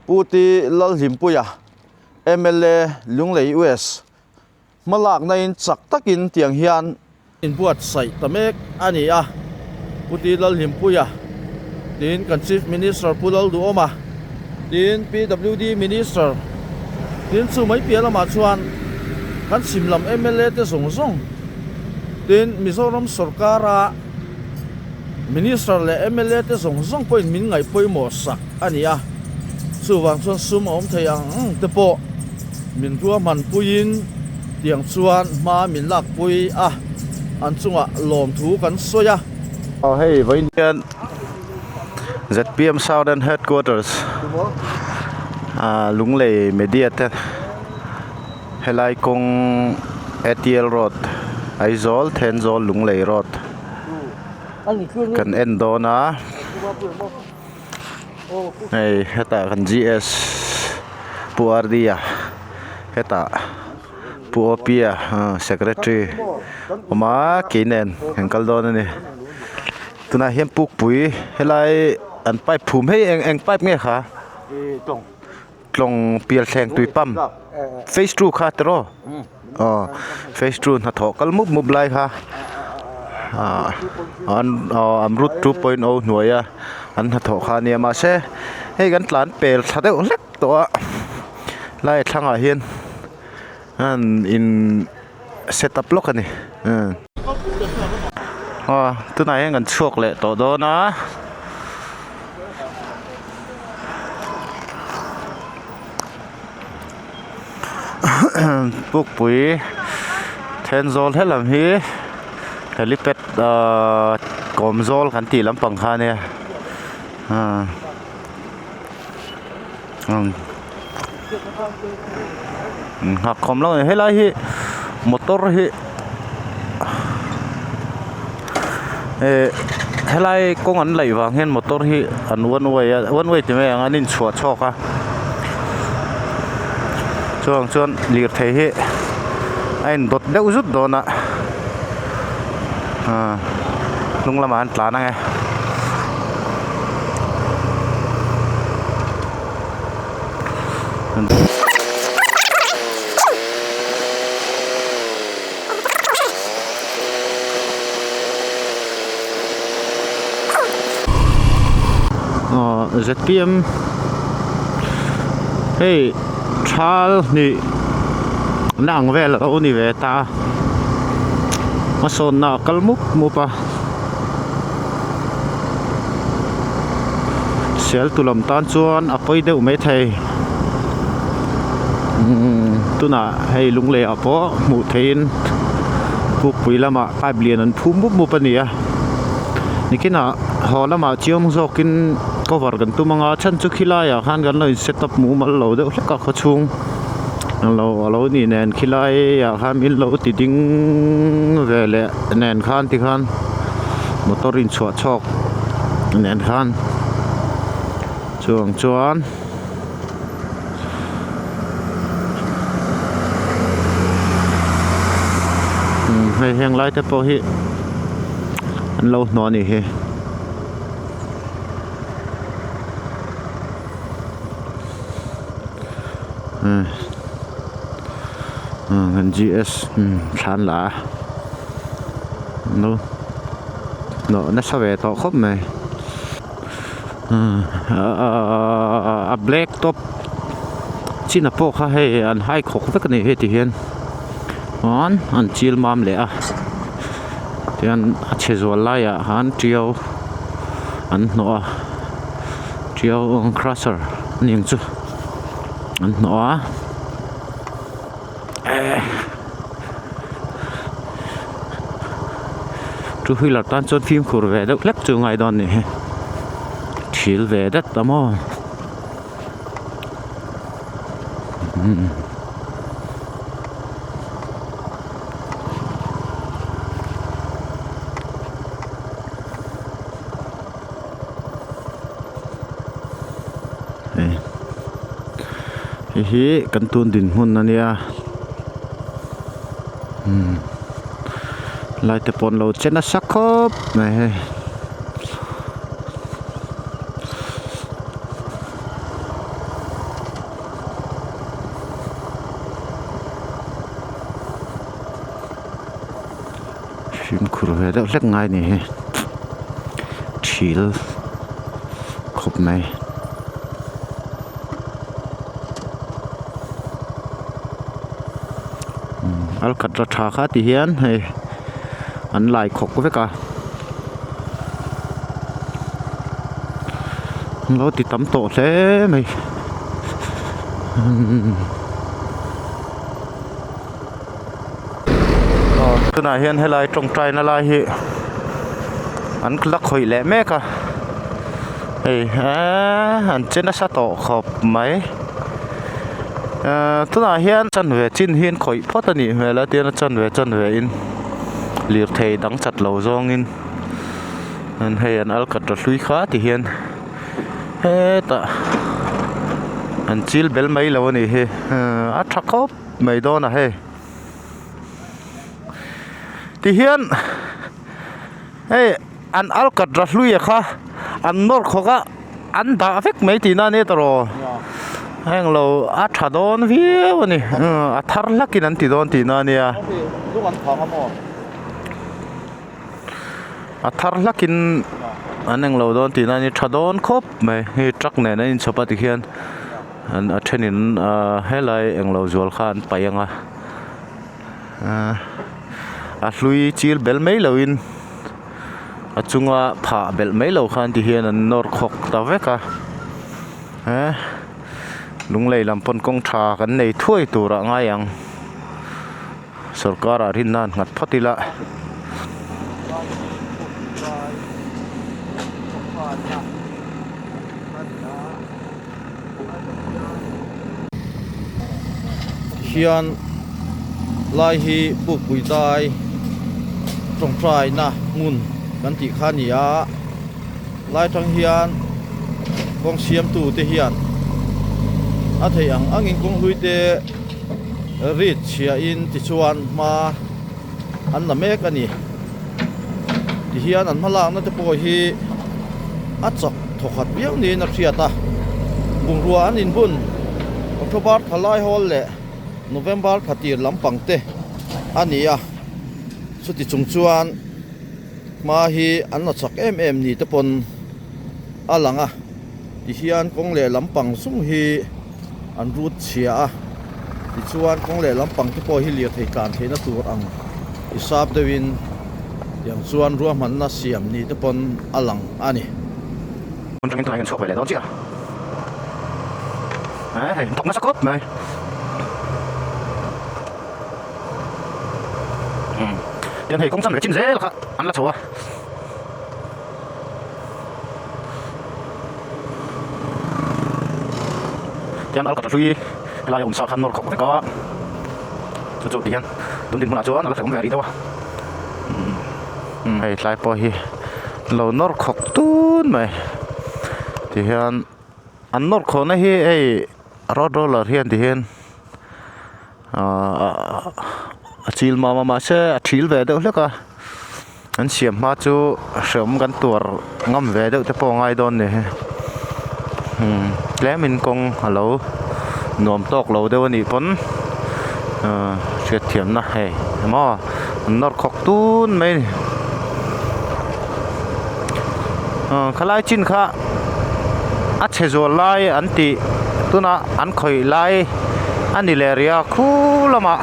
puti lal himpuya MLA lunglei US malak na in chak takin tiang hian in buat sai tamek ani a puti lal himpuya din kan chief minister pulal du oma din PWD minister din chu mai piala ma chuan kan simlam MLA te song song din Mizoram sarkara minister le MLA te song song point min ngai poi mo sak ani a chu wang chuan sum om theiang te po min tua man puin tiang chuan ma min lak pui a an chunga lom thu kan soya hey Indian ZPM Southern Hqrs lunglei Media Dept helai kawng ATL Road Aizol Tenzol lunglei Road kan endona hey heta kan GS puardia heta puopia secretary oma kinen engkal don ni tuna hiam puk pui helai an pipe phum hei eng pipe nge kha tlong pial thleng tui pam phase 2 kha tro phase 2 na tho kal mup mup lai kha an amrut 2.0 nuaya an na tho kha ni ma se hei gan tlan pel thade lek to lai thanga hian an in setup lok ani tuna heng an chuak le to do na puk pui Tenzol helam hi helipad komzol kan ti lampang kha ne hak khom lo helai hi motor hi helai kong an lei wang hen motor hi an one way ti me an in chhuat chok a chuan lir thei hi ain dot deuh zut dona lunglama an tlan ange ZPM hey thal ni nang vel o ni ve ta ma son na kalmup mupa sel tulam tan chuan apoi deuh me thei tuna hei lungle apo mu thein puk puilama pipe lian an phum mup mup ania nikina holama chiom zokin cover kan tu manga chan chu khilaya khan gan loi setup mu mal lo de ka kho chung lo ni nen khilai ya khan min lo ti ding vele nen khan ti khan motorin chwa chok nen khan chuan hei heng lai te po hi an lo no ni he ngân GS thán lá nó sao về to khóc này black top chỉ là po khai hay anh hai khóc với cái này hết thì hiền anh chill mam lẽ thì anh chế rồi lại anh chill anh nó chill crusher nhưng chứ anh nó chú huy là tan chôn phim khổ về đâu lép từ ngày đòn này chill về đất tao mò hi kan tun din hun ania lại te pon lo chena sakop này phim khử về đâu rất ngay nè chill khop này al cắt ra thà khá thì hiền hay anh lại khóc với cả nó thì tắm tổ thế mày cái này hiện hay lại trồng trái nó lại hi anh lắc hồi lẹ mẹ cả hey anh trên nó sát tổ khop mấy thứ này hiện chân về chín hiện khỏi phát tani về là tiền chân về in liệt thầy đắng chặt lầu rong in anh hay anh al cắt ra suy khá thì hiện hết ta anh chill bel mấy lâu này he chắc khóc mấy đó nè he thì hiện hey anh al cắt ra suy khá anh nốt khó anh đã phết mấy tí na nè rồi anh lâu thà đó nó phía này thar lắc cái anh tí đó tí na nè thar lắc cái anh lâu đó tí na nè thà đó khóc mấy cái truck này nên chụp thì hiện anh trên in hay lại anh lâu rồi khan phải anh lui chill bel mấy lâu in chung phá bel mấy lâu khan thì hiện anh nốt khóc tao vậy cả lung lei làm pon công trà cái này thui tù ra ngay ang sarkar rin nan ngat phatila hian lai hi pu pui dai trong trai na ngun kan ti khania lai thang hian kong siam tu te hian a thei ang in kong lui te rit chia in ti chuan ma an la mek ani ti hian an mala na te po hi a chak thokhat biang ni na thiata bung ruwa an in bun October thalai hol le November phatir lampang te ania chuti chung chuan ma hi an na chak em ni te pon alanga ti hian kong le lampang sung hi an rut chia ti chuan kong le lampang te po hi liat thei kan theina tur ang isap dewin yang chuan ruam man na siam ni te pon alang ani con trăng trai chụp về đó chứ đấy thọc nó sắc cốt này tiền thì cũng sẵn cái chín dễ là ăn là chùa tiền ăn cả suy là dùng sao khăn nó không có chỗ tiền đúng tiền mà chỗ nó là không về đi đâu hay lại bỏ hi lâu nó khóc tuôn mày thì hiện ăn nó khổ này hi ấy rồi là hiện thì hiện chill mà sẽ chill về đâu nữa anh xiêm mà chú sớm gắn tuổi ngâm về đâu tới bỏ ngay đòn này lẽ mình cũng lâu nôm tóc lâu đâu anh vẫn chuyện thiểm na hay mà nó khóc tuôn mấy khai lại chín khá ắt chế rồi lại anh tị tu na anh khởi lại anh đi lẻ ria khu lắm ạ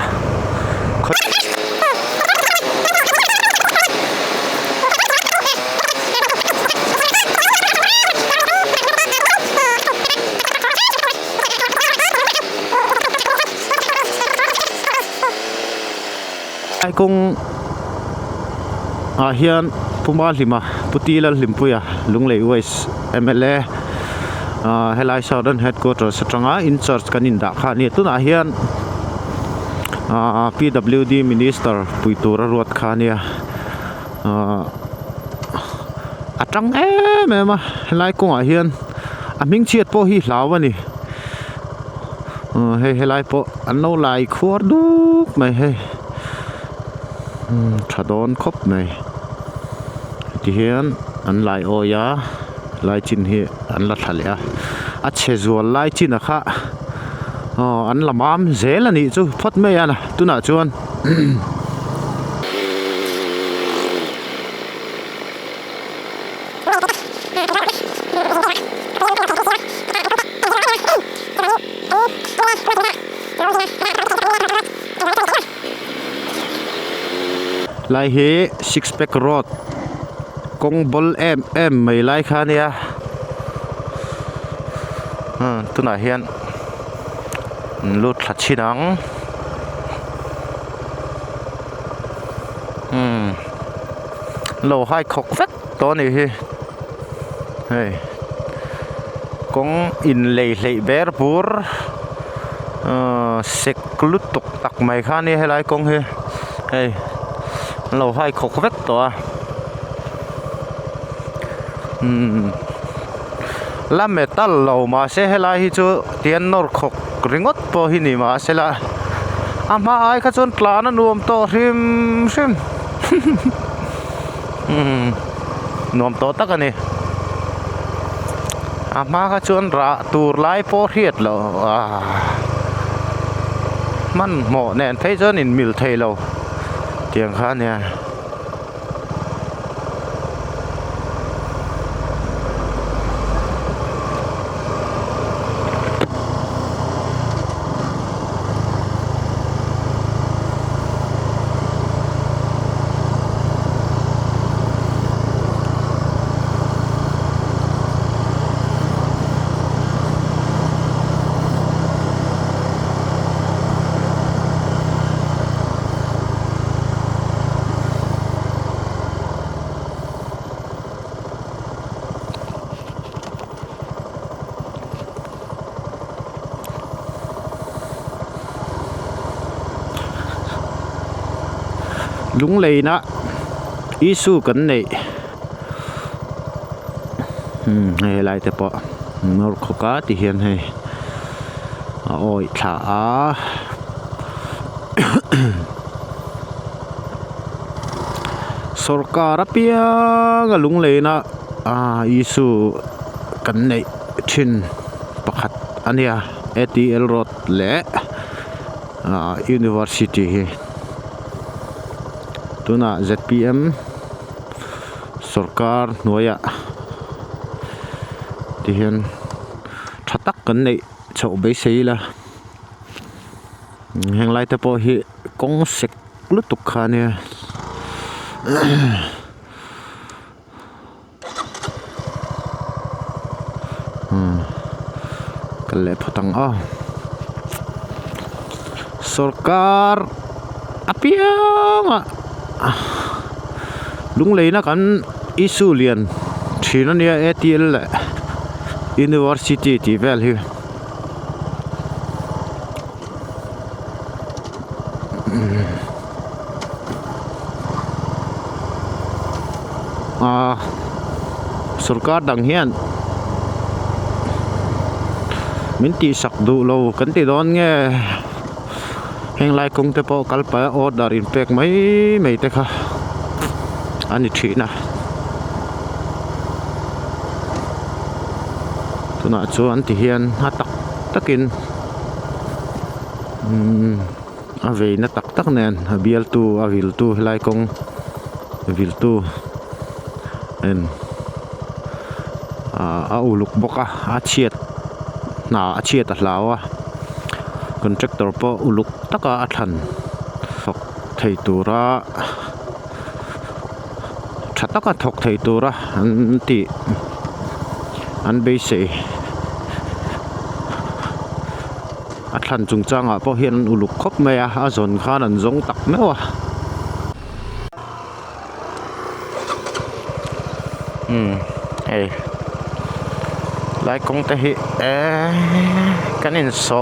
ai cũng hiện puma lima puti la limpuya lunglei west MLA helai Southern Hqrs satranga in charge kanin da khani tuna hian PWD Minister puitura ruat khania atang ma helai kong hian aming chiat po hi hlawani helai po anno lai khur duk mai he thadon khop mai ti hian an lai oya lai chin hi an la thalia a chezual lai chin a kha an lamam zel ani chu phot me ana tuna chuan lại hi six pack road kawng bol em mai lai kha nia tuna hian lut thla chinang lo hai khok vek to ni hi hey kawng in lei ber pur sek lut tok tak mai kha ni helai kawng hi hey lo hai khok vek to la metal lo ma se helai hi chu tian nor khok ringot po hi ni ma se la ama ai kha chon tlan nuam to hrim nuam to tak ani ama kha chon ra tur lai po hiet lo man mo nen thei chon in mil thei lo tiang kha nia lung lei na isu kan nei he lai te po nor khoka ti hian he oi thla a sarkar apia ga lung lei na isu kan nei thin pakhat ania ATL Road le University hi tuna ZPM sarkar noya ti hian thatak kan nei chho be seila heng lai te po hi kawng sek lutuk kha nia kale photang sarkar apianga lung lei na kan isu lian thina nia ATL University ti vel hi sarkar dang hian min ti sak du lo kan ti don nge heng lai kong te po kalpa order in pek mai te kha ani thina tuna chuan ti hian hatak takin avei na tak nen bial tu avil tu lai kong vil tu en uluk boka a chiat a hlawa contractor po uluk taka a than thok thei tura thataka thok thei tura an ti an be se a than chung changa po hian uluk khop mai a zon khan an zong tak mewa hey lai kong te hi kanin so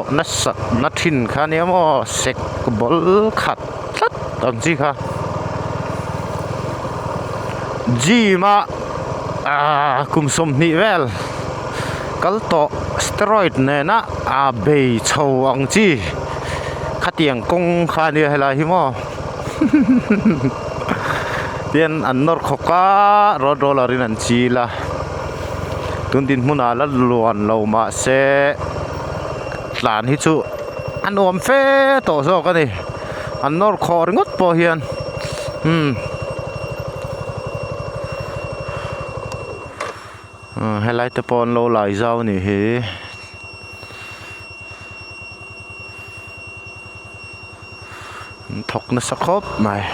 na thin kha ni mo sek bol khat tlat ang ji kha ji ma kum som ni vel kal to steroid ne na be chho ang ji khatiang kong kha ni hela hi mo tian an nor khoka rodolarin an chi la tun din hmuna la luan lo ma se tlan hi chu an om fe to zo ka ni an nor khor ngot po hian helai te pon lo lai zau ni hi thọc nó sắc khốp mày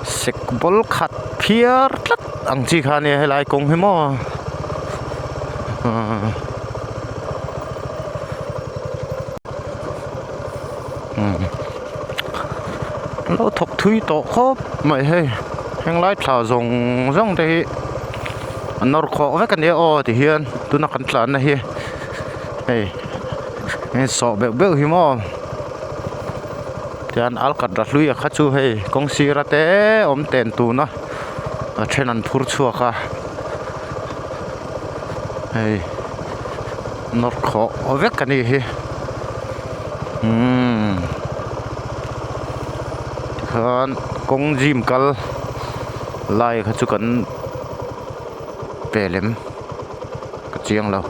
sek bol khat phiar tlat ang chi khani helai kong hemo lâu thọc thui tổ khốp mày hay hang lái thảo rong rong đây nó khó với cái này thì hiền tôi nó cẩn thận này hiền hey sọ bẹo bẹo hiếm không thì anh al cắt đặt lui khát chú hey công si ra té ôm tiền tu nó trên anh phur chua cả hey nó khó với cái này hiền khan công gym cal lai khát chú cần pelem cái chiang lâu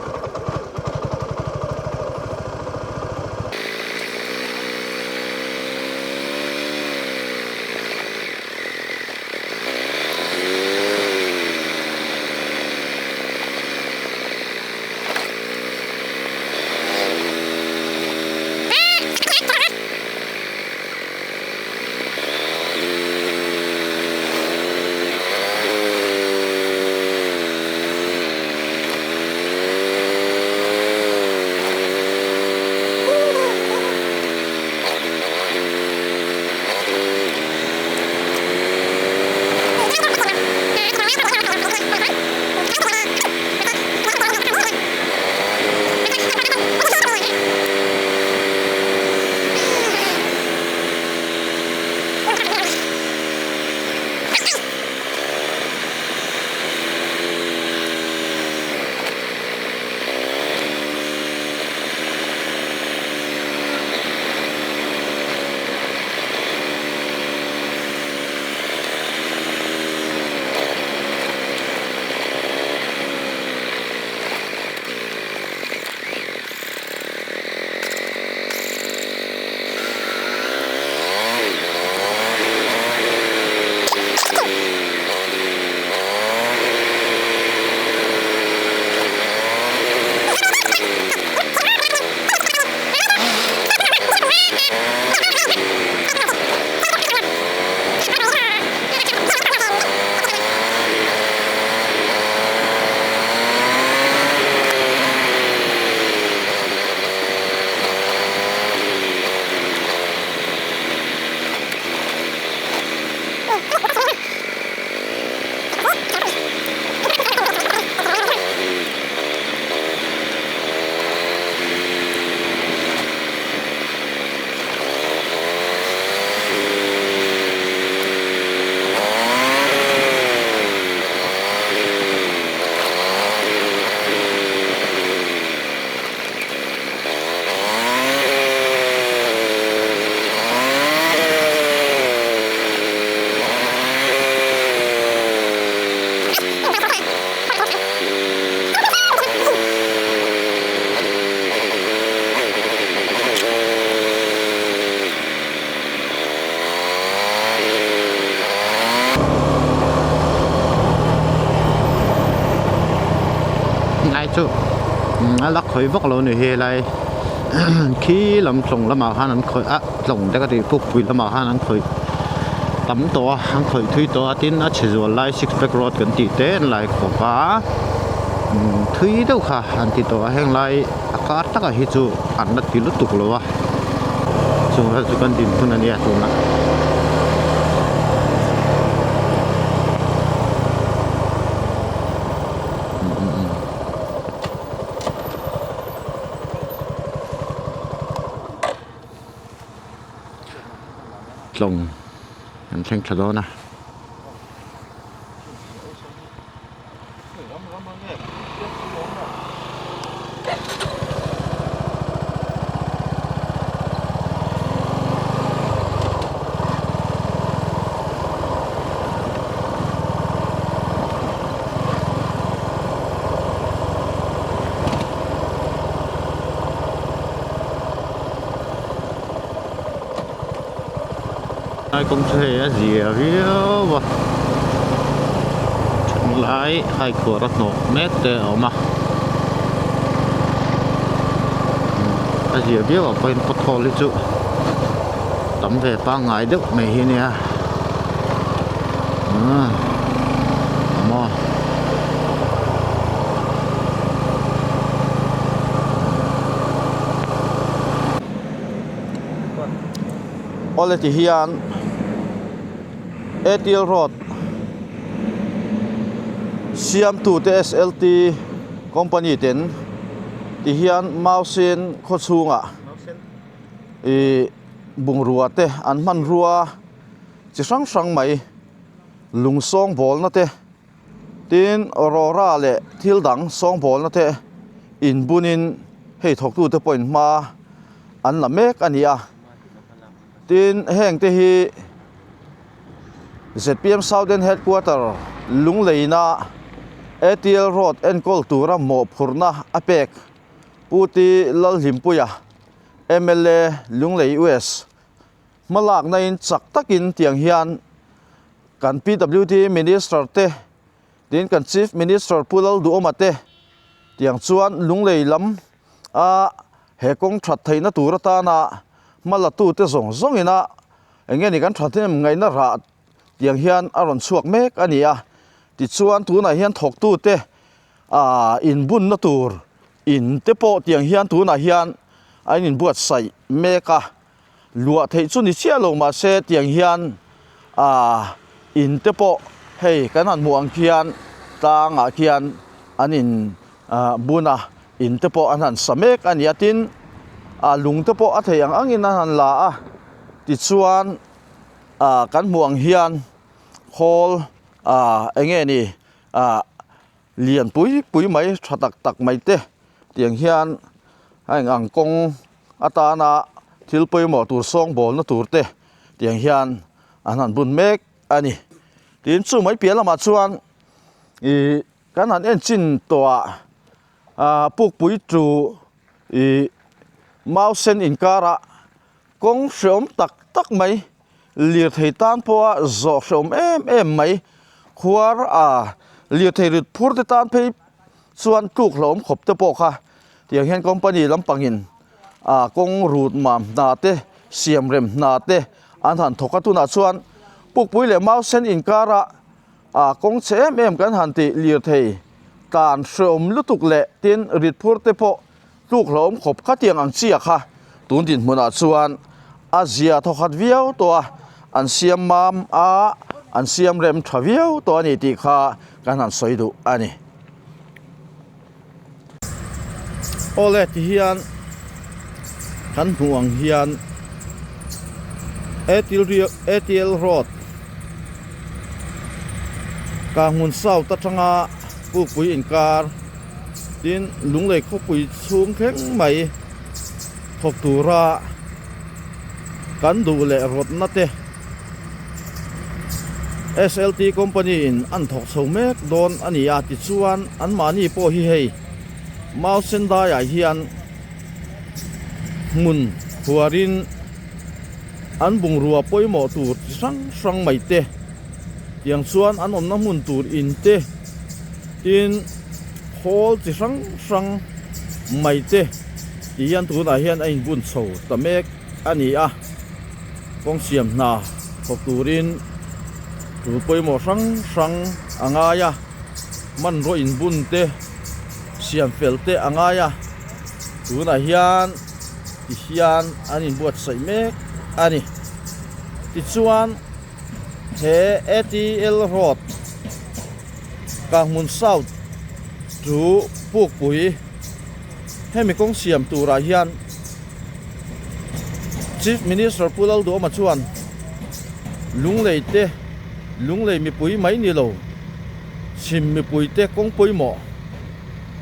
chú lắc khởi vóc lâu này lại khi làm trồng làm màu han ăn khởi trồng để cái gì phục vụ làm màu han ăn khởi tắm to ăn khởi thui to tin ở chỉ rồi lại six pack road gần tí té lại có cá thui đâu cả ăn tí to hang lại cá tất cả hết chú ăn đất tí lúc tục rồi à chúng ta chỉ cần tìm phương án này thôi mà trồng anh xem cho đó nè công thuê gì ở phía lai hai khura no mek te oma a zia bia wa pain pothol li chu tam ve pa ngai deuh mai hi nia mo ole ti hian ATL Road siam tu te SLT company ten ti hian mausin kho chunga bung ruwa te an man ruwa chi sang mai lung song bol na te tin rora le thil dang song bol na te in bunin hei thok tu te point ma an la mek ania tin heng te hi ZPM Southern Hqrs lung leina ATL Road en kol tura mo phurna apek puti lal himpuya MLA lunglei US malak na in chak takin tiang hian kan PWD Minister te din kan Chief Minister pulal du omate tiang chuan lunglei lam a he kong that theina tura ta na mala tu te zong ina enge ni kan thathem ngai na ra tiang hian aron chuak mek ania ti chuan tu na hian thok tu te in bun na tur in te po tiang hian tu na hian ai in buat sai meka lua thei chu ni chia lo ma se tiang hian in te po hei kan han muang khian tanga khian anin buna in te po an han samek ania tin lung te po a thei angin an han la ti chuan kan muang hian hol enge ni lian pui mai thatak tak mai te tiang hian ai ngang kong atana thil poi mo tur song bol na tur te tiang hian an han bun mek ani tin chu mai piala ma chuan kan han en chin to puk pui tru mau sen in kara kong shom tak mai liệt thầy tan po zo shom em mai khuar liệt thầy rut phur te tan phei chuan tuk hlom khop te po kha tiang hian company lampangin kong rut mam na te siam rem na te an han thoka tu na chuan puk pui le mau sen in kara kong chem em kan han ti liệt thầy tan shom lutuk le tin rit phur te po tuk hlom khop kha tiang ang chia kha tun din hmuna chuan azia thokhat viau to an siam mam an siam rem thaviau to ani ti kha kan han soidu ani ole ti hian kan huang hian ATL Road kawng sau ta changa pu pui in kar tin lunglei kho pui chung kheng mai thok tura kan du le rot na te SLT company in an thok chho mek don ania ti chuan an mani po hi hei mau sen da ya hian hmun huarin an bung ruwa poimo tur sang mai te tiang chuan an om na hmun tur in te tin hol chi sang mai te ti hian tu na hian a in bun chho tamek ania kong siam na khop turin tu poimo sang angaya man ro in bun te siam fel te angaya tu na hian ti hian anin buat sai mek ani ti chuan he ATL Road kawng south tu puk pui hemi kong siam tura hian Chief Minister pulal do ma chuan lunglei mi pui mai ni lo sim mi pui te kong pui mo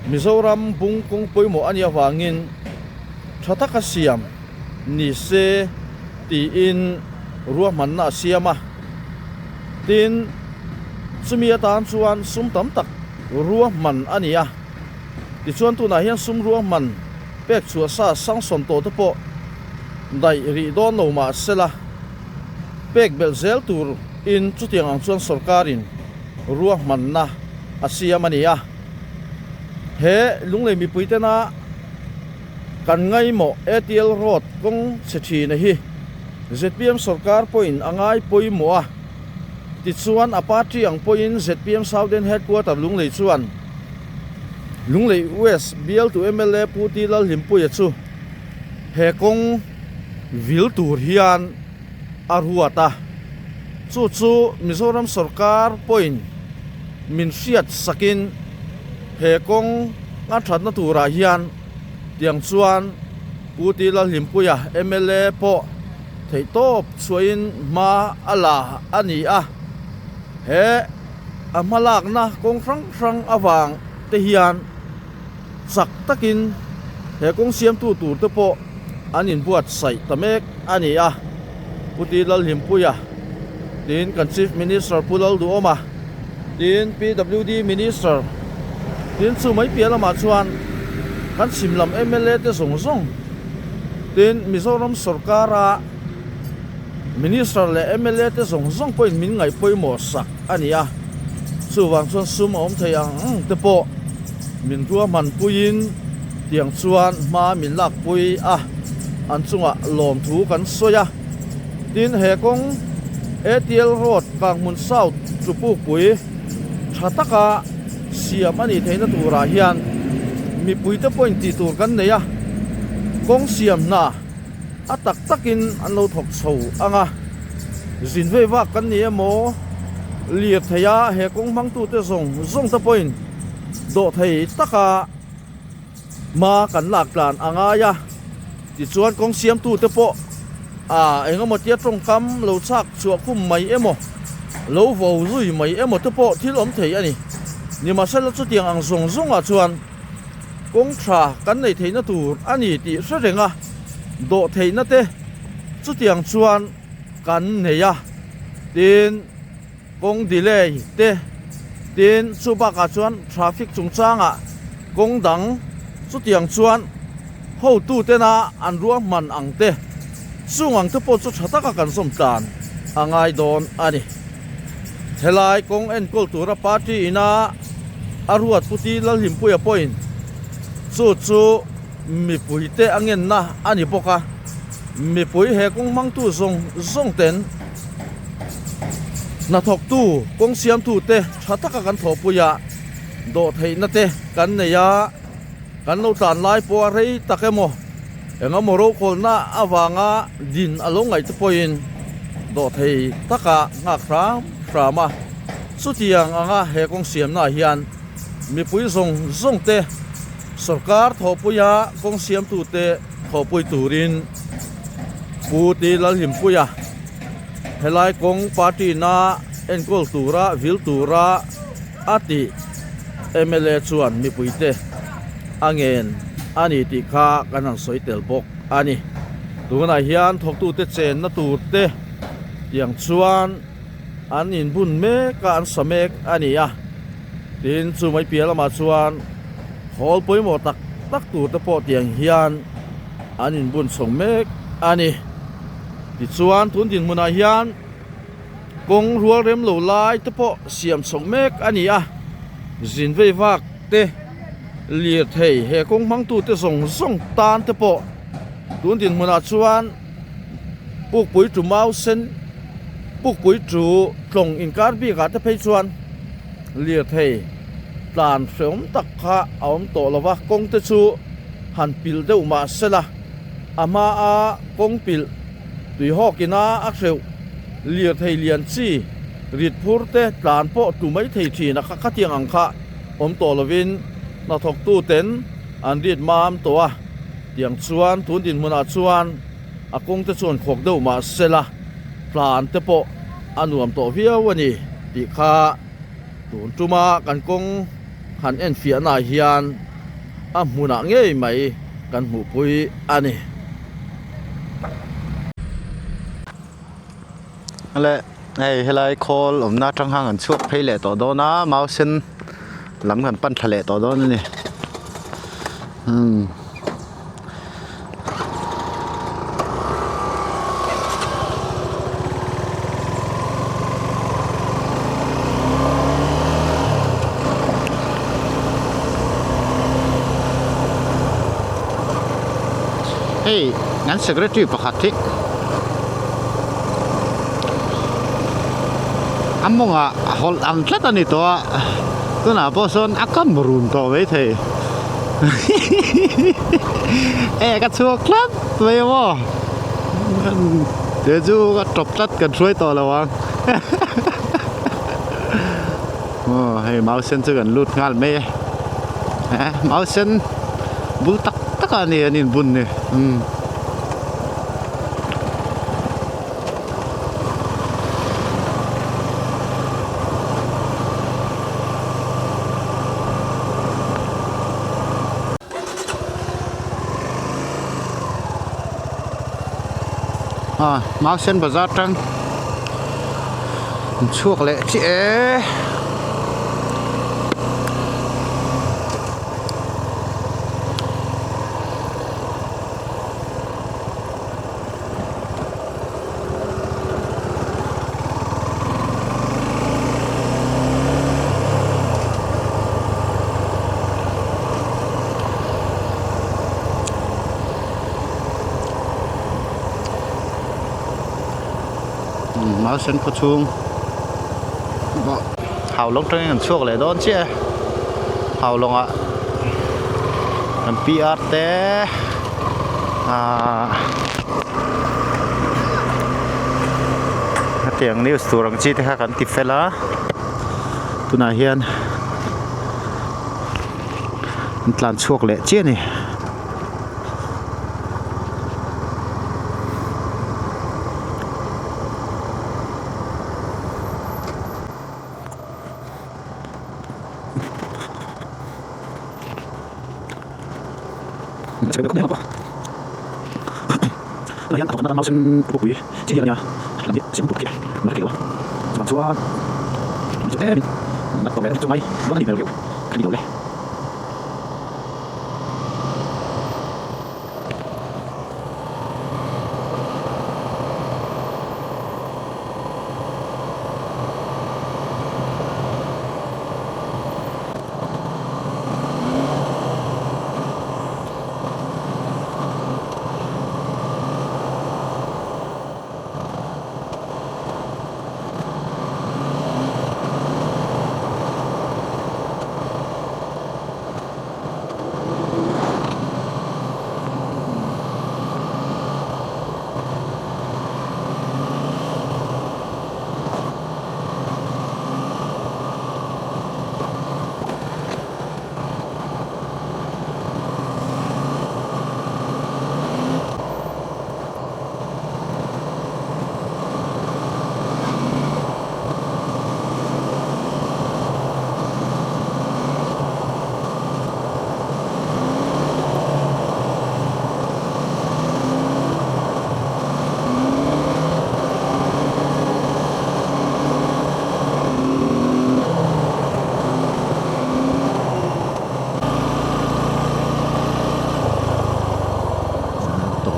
Mizoram bung kong pui mo ania wangin thataka siam ni se ti in ruwa man na siama tin sumia tan chuan sum tam tak ruwa man ania ti chuan tu na hian sum ruwa man pek chua sa sang son to te po dai ri don no ma sela pek bel zel tur in chutiang ang chuan sarkarin ruwa man na siam ani a he lunglei mi pui te na kan ngai mo ATL Road kong se thi na hi ZPM sarkar point angai poi mo a ti chuan a party ang point ZPM Southern Hqrs lunglei chuan lunglei west bial tu MLA puti lal himpui chu he kong vil tur hian arhuata chu Mizoram sarkar point min siat sakin he kong nga that na tura hian tiang chuan puti lal himpui a MLA po thei top chuin ma ala ani a he amalak na kong rang awang te hian sak takin he kong siam tu tur te po anin buat sai tamek ani a puti lal himpui a tin kan chief minister pulal du oma tin PWD minister tin chu mai piala ma chuan kan simlam MLA te zong tin Mizoram sarkara minister le MLA te zong point min ngai poi mo sak ani a chu wang chuan sum om thei ang te po min tua man puin tiang chuan ma min lak pui a an chunga lom thu kan soya tin he kong ATL Road kang mun south chupu pui thataka siam ani theina tura hian mi pui te point ti tur kan neya kong siam na atak takin an lo thok chho anga zin ve wa kan ni mo liat thaya he kong mang tu te zong ta point do thei taka ma kan lak plan anga ya ti chuan kong siam tu te po enga mo tia trong kam lo chak chuak khum mai emo lo vo rui mai emo te po thil om thei ani ni ma sel chu tiang ang zong a chuan kong tha kan nei theina tur ani ti hre renga do theina te chu tiang chuan kan neya tin kong delay te tin chu ba ka chuan traffic chungchanga kong dang chu tiang chuan ho tu te na an ruam man ang te sungang te po chu thataka kan som tan angai don ani helai kong en kultura party ina aruat puti lal himpui a point chu mi pui te angen na ani poka mi pui he kong mang tu zong ten na thok tu kong siam tu te thataka kan tho puya do thei na te kan neya kan lo tan lai po rei takemo enga moro khol na awanga din alongai te poin do thei taka ngak rama sutiang anga he kong siam na hian mi pui zong te sarkar thopuya kong siam tu te thopui turin puti lal himpuya helai kong party na enkol tura vil tura ati MLA chuan mi pui te angen ani ti kha kanang soitel bok ani tuna hian thok tu te chen na tur te tiang chuan an in bun me ka an samek ani a tin chu mai piala ma chuan hol poi mo tak tur te po tiang hian an in bun song mek ani ti chuan tun din muna hian kong rual rem lo lai te po siam song mek ani a zin vei vak te liệt thei he kong mang tu te zong tan te po tun din muna chuan puk pui tu mau sen puk pui tu tlong in kar bi ga te phei chuan liệt thei tlan phom tak kha aom to lova kong te chu han pil deuh ma sela ama a kong pil tui hokina a hreu liệt thei lian chi rit phur te tlan po tu mai thei thi na kha tiang ang kha om to lovin na thok tu ten an rit mam to a tiang chuan tun din muna chuan a kong te chuan khok deuh ma sela plan te po anuam to viau ani ti kha tun tuma kan kong han en fia na hian a hmuna ngei mai kan hmu pui ani ale ei helai call na tang hang an chuak phei le to do na mau sen lam kan pan thale to do ni hey ngắn secretary pakhat thi amonga hol an tlat ani to tuna poson akam run to ve the e ka chu klat ve mo de ju ka top tlat kan throi to lawang hey máu sen chứ gần lút ngal mê máu sen bul tak tak ani anin bun ni máu sen bazar trăng chuộc lệ chị máu sen có chuông hào lông trên ngân chuộc lại đón chứ hào lông ạ làm PR té tiếng news tu răng chi thì khác ăn tip phê lá tu na hiền làm chuộc lại chứ này cái này không có hiện tại mau sinh bốc quỷ chỉ là nhà làm gì xem bốc kia mà kiểu làm chúa chúng ta đặt tàu bé cho máy vẫn đi về kiểu đi đâu đấy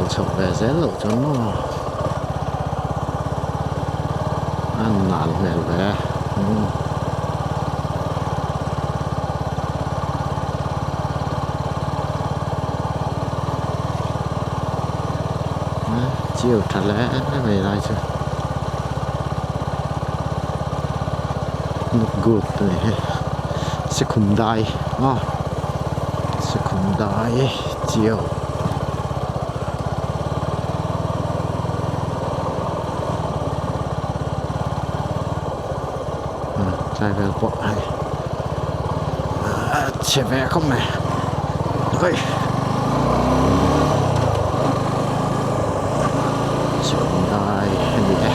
chọc về rẽ lộ cho nó ăn nản về chiều thật lẽ về lại chưa not good này sẽ cùng đai sẽ cùng đai chiều trai về bộ này trẻ về không này vậy sẽ cùng đai hay gì đấy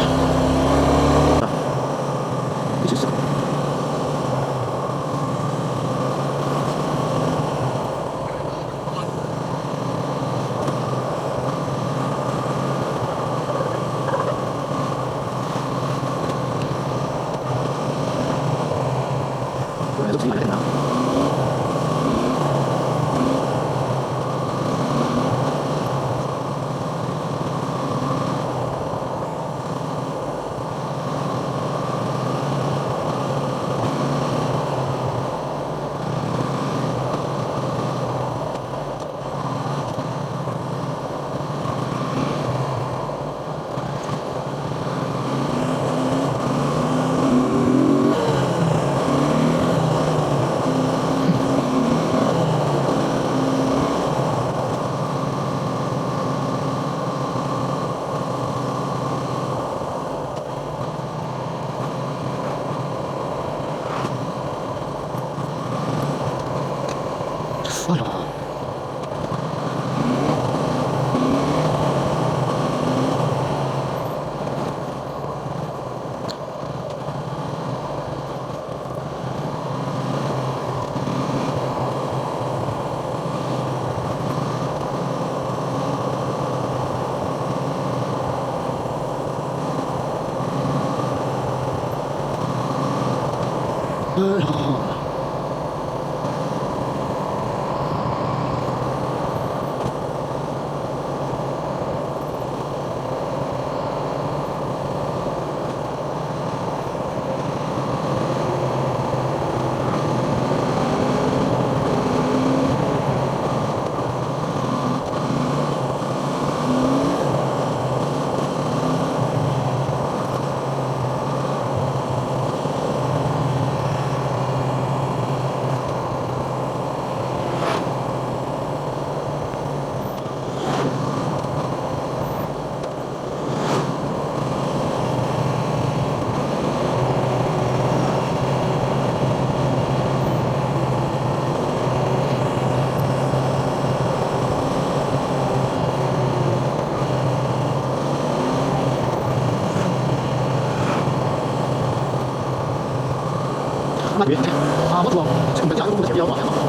我主要成本价格不是比较高的嘛。